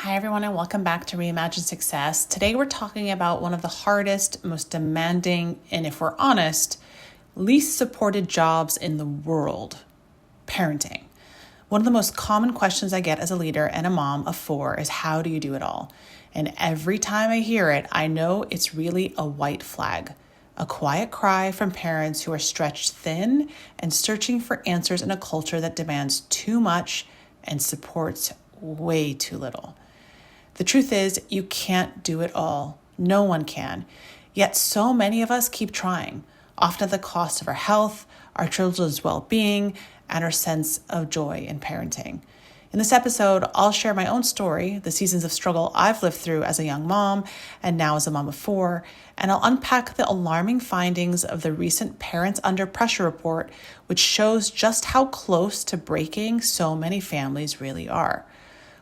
Hi, everyone, and welcome back to Reimagine Success. Today, we're talking about one of the hardest, most demanding, and if we're honest, least supported jobs in the world, parenting. One of the most common questions I get as a leader and a mom of 4 is, how do you do it all? And every time I hear it, I know it's really a white flag, a quiet cry from parents who are stretched thin and searching for answers in a culture that demands too much and supports way too little. The truth is, you can't do it all. No one can. Yet so many of us keep trying, often at the cost of our health, our children's well-being, and our sense of joy in parenting. In this episode, I'll share my own story, the seasons of struggle I've lived through as a young mom and now as a mom of 4, and I'll unpack the alarming findings of the recent Parents Under Pressure report, which shows just how close to breaking so many families really are.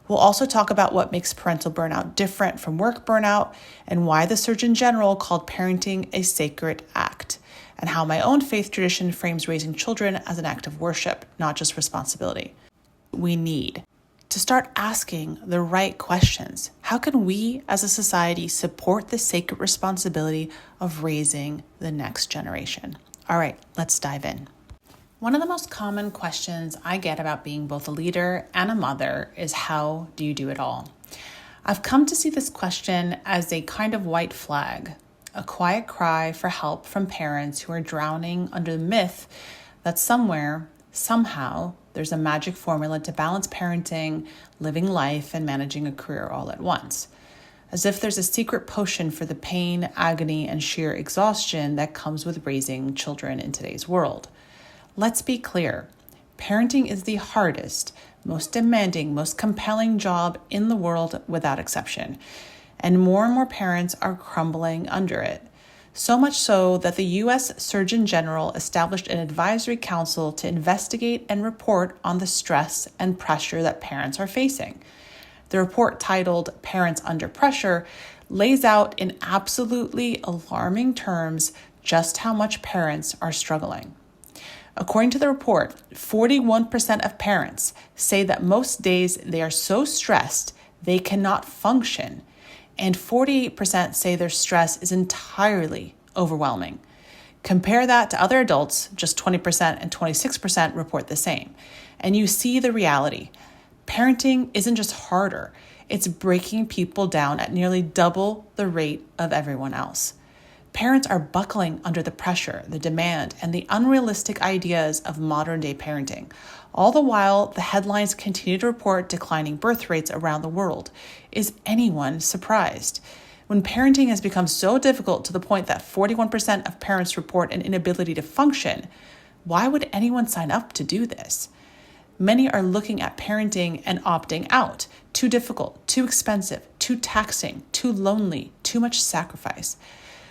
We'll also talk about what makes parental burnout different from work burnout and why the Surgeon General called parenting a sacred act, and how my own faith tradition frames raising children as an act of worship, not just responsibility. We need to start asking the right questions. How can we as a society support the sacred responsibility of raising the next generation? All right, let's dive in. One of the most common questions I get about being both a leader and a mother is, how do you do it all? I've come to see this question as a kind of white flag, a quiet cry for help from parents who are drowning under the myth that somewhere, somehow, there's a magic formula to balance parenting, living life, and managing a career all at once. As if there's a secret potion for the pain, agony, and sheer exhaustion that comes with raising children in today's world. Let's be clear. Parenting is the hardest, most demanding, most compelling job in the world without exception. And more parents are crumbling under it. So much so that the U.S. Surgeon General established an advisory council to investigate and report on the stress and pressure that parents are facing. The report, titled Parents Under Pressure, lays out in absolutely alarming terms just how much parents are struggling. According to the report, 41% of parents say that most days they are so stressed they cannot function, and 48% say their stress is entirely overwhelming. Compare that to other adults, just 20% and 26% report the same. And you see the reality. Parenting isn't just harder, it's breaking people down at nearly double the rate of everyone else. Parents are buckling under the pressure, the demand, and the unrealistic ideas of modern-day parenting. All the while, the headlines continue to report declining birth rates around the world. Is anyone surprised? When parenting has become so difficult to the point that 41% of parents report an inability to function, why would anyone sign up to do this? Many are looking at parenting and opting out. Too difficult, too expensive, too taxing, too lonely, too much sacrifice.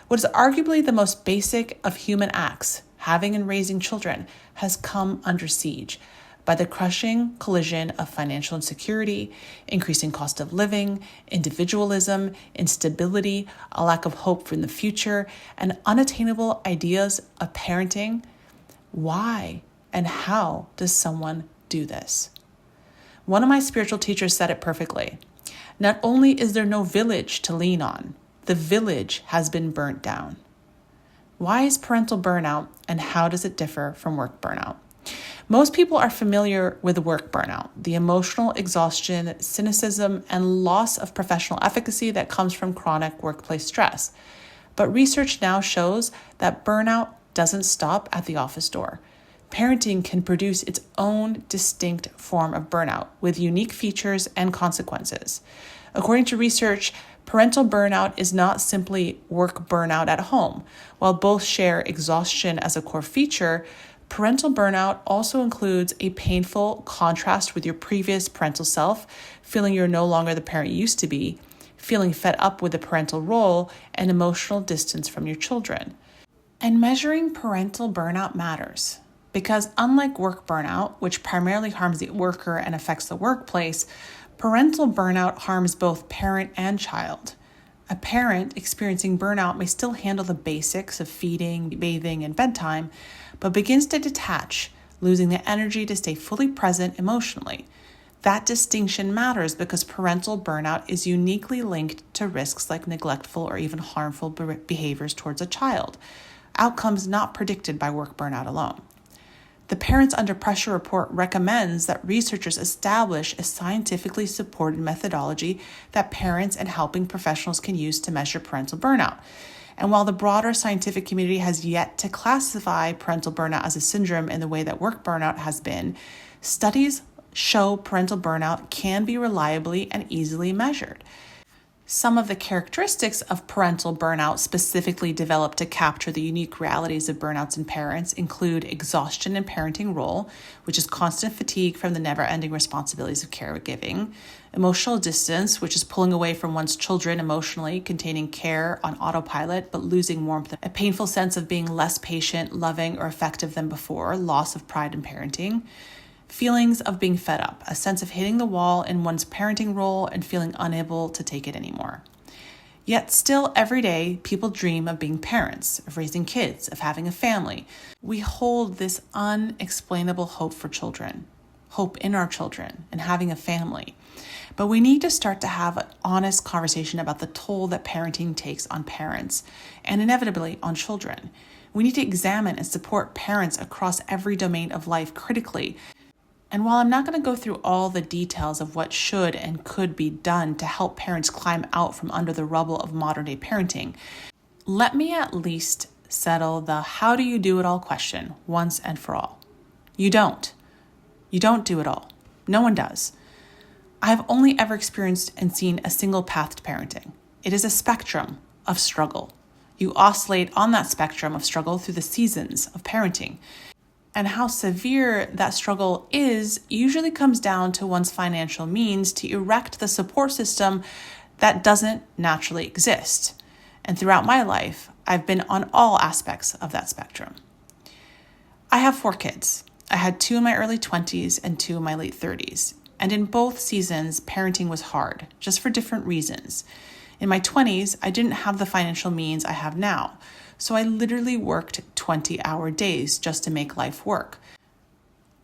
What is arguably the most basic of human acts, having and raising children, has come under siege by the crushing collision of financial insecurity, increasing cost of living, individualism, instability, a lack of hope for the future, and unattainable ideas of parenting. Why and how does someone do this? One of my spiritual teachers said it perfectly. Not only is there no village to lean on, the village has been burnt down. Why is parental burnout, and how does it differ from work burnout? Most people are familiar with work burnout, the emotional exhaustion, cynicism, and loss of professional efficacy that comes from chronic workplace stress. But research now shows that burnout doesn't stop at the office door. Parenting can produce its own distinct form of burnout with unique features and consequences. According to research, parental burnout is not simply work burnout at home. While both share exhaustion as a core feature, parental burnout also includes a painful contrast with your previous parental self, feeling you're no longer the parent you used to be, feeling fed up with the parental role, and emotional distance from your children. And measuring parental burnout matters because unlike work burnout, which primarily harms the worker and affects the workplace, parental burnout harms both parent and child. A parent experiencing burnout may still handle the basics of feeding, bathing, and bedtime, but begins to detach, losing the energy to stay fully present emotionally. That distinction matters because parental burnout is uniquely linked to risks like neglectful or even harmful behaviors towards a child, outcomes not predicted by work burnout alone. The Parents Under Pressure report recommends that researchers establish a scientifically supported methodology that parents and helping professionals can use to measure parental burnout. And while the broader scientific community has yet to classify parental burnout as a syndrome in the way that work burnout has been, studies show parental burnout can be reliably and easily measured. Some of the characteristics of parental burnout specifically developed to capture the unique realities of burnouts in parents include exhaustion in parenting role, which is constant fatigue from the never-ending responsibilities of caregiving, emotional distance, which is pulling away from one's children emotionally, containing care on autopilot but losing warmth, a painful sense of being less patient, loving, or effective than before, loss of pride in parenting, feelings of being fed up, a sense of hitting the wall in one's parenting role and feeling unable to take it anymore. Yet still every day, people dream of being parents, of raising kids, of having a family. We hold this unexplainable hope for children, hope in our children, and having a family. But we need to start to have an honest conversation about the toll that parenting takes on parents and inevitably on children. We need to examine and support parents across every domain of life critically. And while I'm not going to go through all the details of what should and could be done to help parents climb out from under the rubble of modern-day parenting, let me at least settle the how do you do it all question once and for all. You don't. You don't do it all. No one does. I've only ever experienced and seen a single path to parenting. It is a spectrum of struggle. You oscillate on that spectrum of struggle through the seasons of parenting. And how severe that struggle is usually comes down to one's financial means to erect the support system that doesn't naturally exist. And throughout my life, I've been on all aspects of that spectrum. I have 4 kids. I had 2 in my early 20s and 2 in my late 30s. And in both seasons, parenting was hard, just for different reasons. In my 20s, I didn't have the financial means I have now. So I literally worked 20-hour days just to make life work.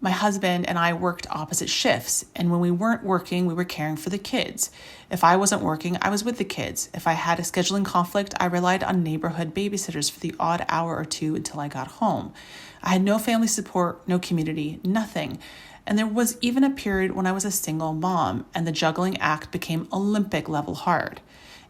My husband and I worked opposite shifts, and when we weren't working, we were caring for the kids. If I wasn't working, I was with the kids. If I had a scheduling conflict, I relied on neighborhood babysitters for the odd hour or 2 until I got home. I had no family support, no community, nothing. And there was even a period when I was a single mom, and the juggling act became Olympic level hard.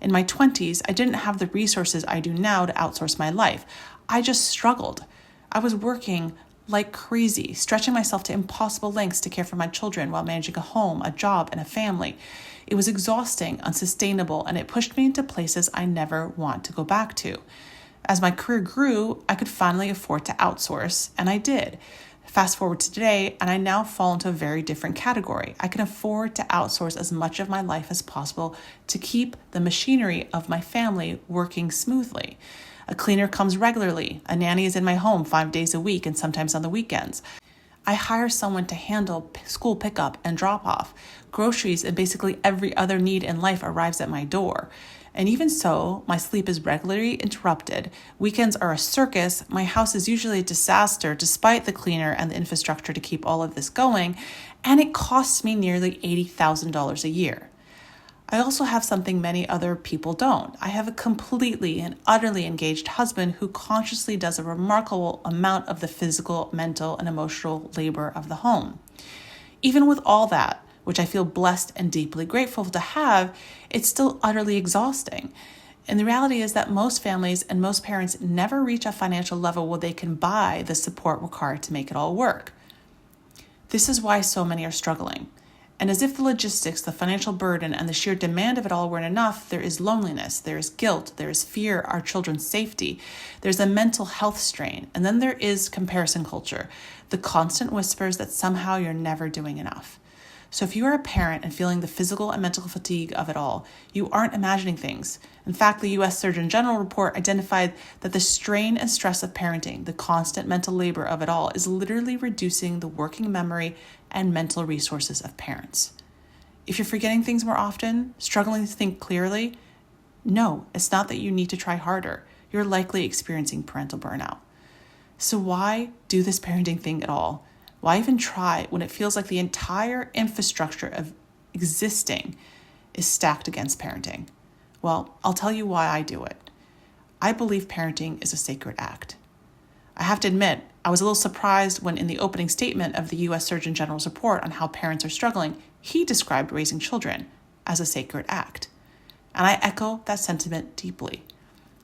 In my 20s, I didn't have the resources I do now to outsource my life. I just struggled. I was working like crazy, stretching myself to impossible lengths to care for my children while managing a home, a job, and a family. It was exhausting, unsustainable, and it pushed me into places I never want to go back to. As my career grew, I could finally afford to outsource, and I did. Fast forward to today, and I now fall into a very different category. I can afford to outsource as much of my life as possible to keep the machinery of my family working smoothly. A cleaner comes regularly. A nanny is in my home 5 days a week and sometimes on the weekends. I hire someone to handle school pickup and drop off. Groceries and basically every other need in life arrives at my door. And even so, my sleep is regularly interrupted. Weekends are a circus. My house is usually a disaster despite the cleaner and the infrastructure to keep all of this going. And it costs me nearly $80,000 a year. I also have something many other people don't. I have a completely and utterly engaged husband who consciously does a remarkable amount of the physical, mental, and emotional labor of the home. Even with all that, which I feel blessed and deeply grateful to have, it's still utterly exhausting. And the reality is that most families and most parents never reach a financial level where they can buy the support required to make it all work. This is why so many are struggling. And as if the logistics, the financial burden, and the sheer demand of it all weren't enough, there is loneliness, there is guilt, there is fear, our children's safety, there's a mental health strain, and then there is comparison culture, the constant whispers that somehow you're never doing enough. So if you are a parent and feeling the physical and mental fatigue of it all, you aren't imagining things. In fact, the U.S. Surgeon General report identified that the strain and stress of parenting, the constant mental labor of it all, is literally reducing the working memory and mental resources of parents. If you're forgetting things more often, struggling to think clearly, no, it's not that you need to try harder. You're likely experiencing parental burnout. So why do this parenting thing at all? Why even try when it feels like the entire infrastructure of existing is stacked against parenting? Well, I'll tell you why I do it. I believe parenting is a sacred act. I have to admit, I was a little surprised when in the opening statement of the U.S. Surgeon General's report on how parents are struggling, he described raising children as a sacred act. And I echo that sentiment deeply.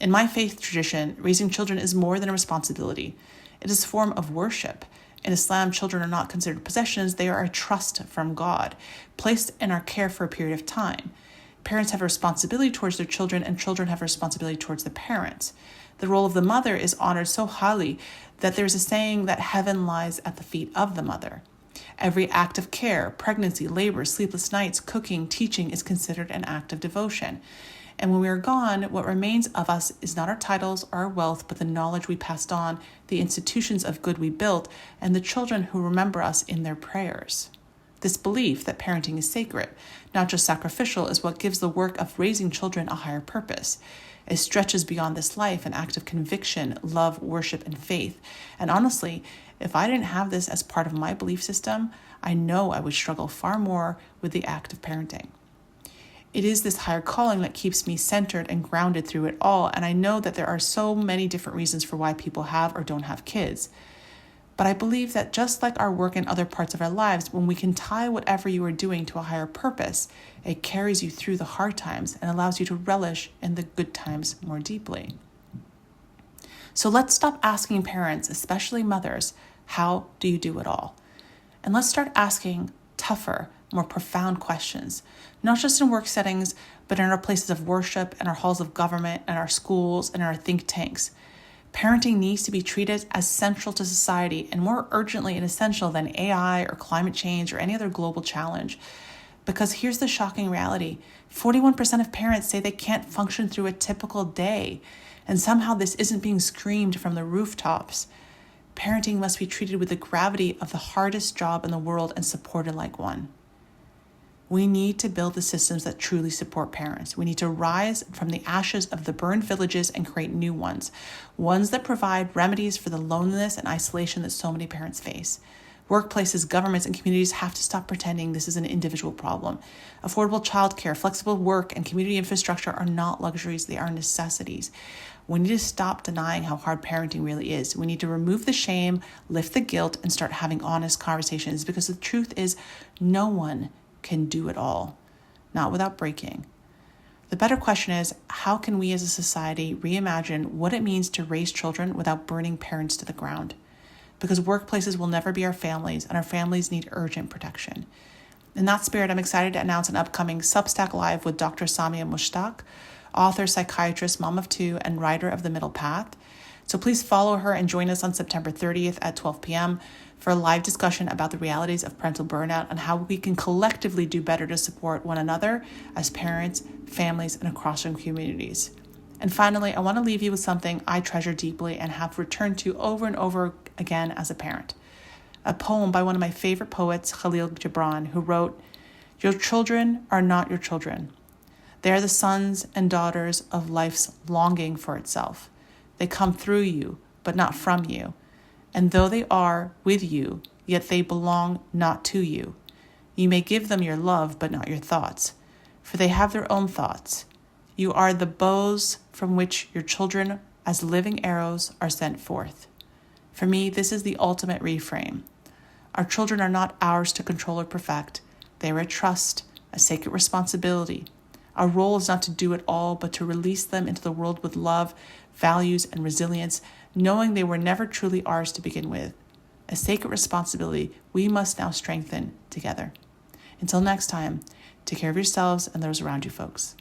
In my faith tradition, raising children is more than a responsibility. It is a form of worship. In Islam, children are not considered possessions, they are a trust from God, placed in our care for a period of time. Parents have a responsibility towards their children, and children have a responsibility towards the parents. The role of the mother is honored so highly that there's a saying that heaven lies at the feet of the mother. Every act of care, pregnancy, labor, sleepless nights, cooking, teaching is considered an act of devotion. And when we are gone, what remains of us is not our titles or our wealth, but the knowledge we passed on, the institutions of good we built, and the children who remember us in their prayers. This belief that parenting is sacred, not just sacrificial, is what gives the work of raising children a higher purpose. It stretches beyond this life, an act of conviction, love, worship, and faith. And honestly, if I didn't have this as part of my belief system, I know I would struggle far more with the act of parenting. It is this higher calling that keeps me centered and grounded through it all, and I know that there are so many different reasons for why people have or don't have kids. But I believe that just like our work in other parts of our lives, when we can tie whatever you are doing to a higher purpose, it carries you through the hard times and allows you to relish in the good times more deeply. So let's stop asking parents, especially mothers, how do you do it all? And let's start asking tougher, more profound questions, not just in work settings, but in our places of worship, in our halls of government, in our schools, and in our think tanks. Parenting needs to be treated as central to society and more urgently and essential than AI or climate change or any other global challenge. Because here's the shocking reality. 41% of parents say they can't function through a typical day, and somehow this isn't being screamed from the rooftops. Parenting must be treated with the gravity of the hardest job in the world and supported like one. We need to build the systems that truly support parents. We need to rise from the ashes of the burned villages and create new ones that provide remedies for the loneliness and isolation that so many parents face. Workplaces, governments, and communities have to stop pretending this is an individual problem. Affordable childcare, flexible work, and community infrastructure are not luxuries, they are necessities. We need to stop denying how hard parenting really is. We need to remove the shame, lift the guilt, and start having honest conversations, because the truth is no one can do it all, not without breaking. The better question is, how can we as a society reimagine what it means to raise children without burning parents to the ground? Because workplaces will never be our families, and our families need urgent protection. In that spirit, I'm excited to announce an upcoming Substack Live with Dr. Samia Mushtaq, author, psychiatrist, mom of two, and writer of The Middle Path. So please follow her and join us on September 30th at 12 p.m. for a live discussion about the realities of parental burnout and how we can collectively do better to support one another as parents, families, and across our communities. And finally, I want to leave you with something I treasure deeply and have returned to over and over again as a parent. A poem by one of my favorite poets, Khalil Gibran, who wrote, "Your children are not your children. They are the sons and daughters of life's longing for itself. They come through you, but not from you. And though they are with you, yet they belong not to you. You may give them your love, but not your thoughts, for they have their own thoughts. You are the bows from which your children, as living arrows, are sent forth." For me, this is the ultimate reframe. Our children are not ours to control or perfect. They are a trust, a sacred responsibility. Our role is not to do it all, but to release them into the world with love, values, and resilience, knowing they were never truly ours to begin with. A sacred responsibility we must now strengthen together. Until next time, take care of yourselves and those around you, folks.